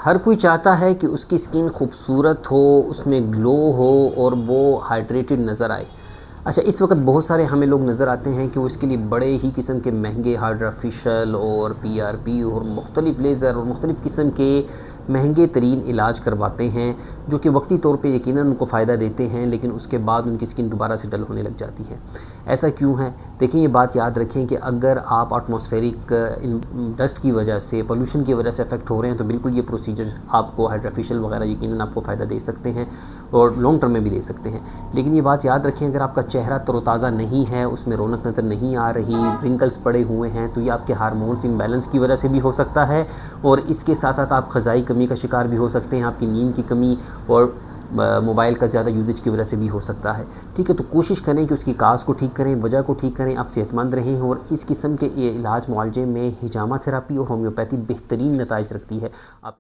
हर कोई चाहता है कि उसकी स्किन खूबसूरत हो, उसमें ग्लो हो और वो हाइड्रेटेड नज़र आए। अच्छा, इस वक्त बहुत सारे हमें लोग नज़र आते हैं कि वो इसके लिए बड़े ही किस्म के महंगे हाइड्रा फेशियल और पीआरपी और मुख्तलिफ लेज़र और मुख्तलिफ़ किस्म के महंगे तरीन इलाज करवाते हैं, जो कि वक्ती तौर पे यकीनन उनको फ़ायदा देते हैं, लेकिन उसके बाद उनकी स्किन दोबारा से डल होने लग जाती है। ऐसा क्यों है? देखिए, ये बात याद रखें कि अगर आप एटमॉस्फेरिक डस्ट की वजह से, पोल्यूशन की वजह से अफेक्ट हो रहे हैं, तो बिल्कुल ये प्रोसीजर आपको हाइड्रा फेशियल वगैरह यकीनन आपको फ़ायदा दे सकते हैं और लॉन्ग टर्म में भी दे सकते हैं। लेकिन ये बात याद रखें, अगर आपका चेहरा तरोताज़ा नहीं है, उसमें रौनक नज़र नहीं आ रही, रिंकल्स पड़े हुए हैं, तो ये आपके हार्मोन्स इम्बैलेंस की वजह से भी हो सकता है और इसके साथ साथ आप ग़िज़ाई कमी का शिकार भी हो सकते हैं, आपकी नींद की कमी और मोबाइल का ज़्यादा यूजेज की वजह से भी हो सकता है। ठीक है, तो कोशिश करें कि उसकी काज़ को ठीक करें, वजह को ठीक करें, आप सेहतमंद रहें। और इस किस्म के इलाज मुआलजे में हिजामा थेरापी और होम्योपैथी बेहतरीन नताइज रखती है। आप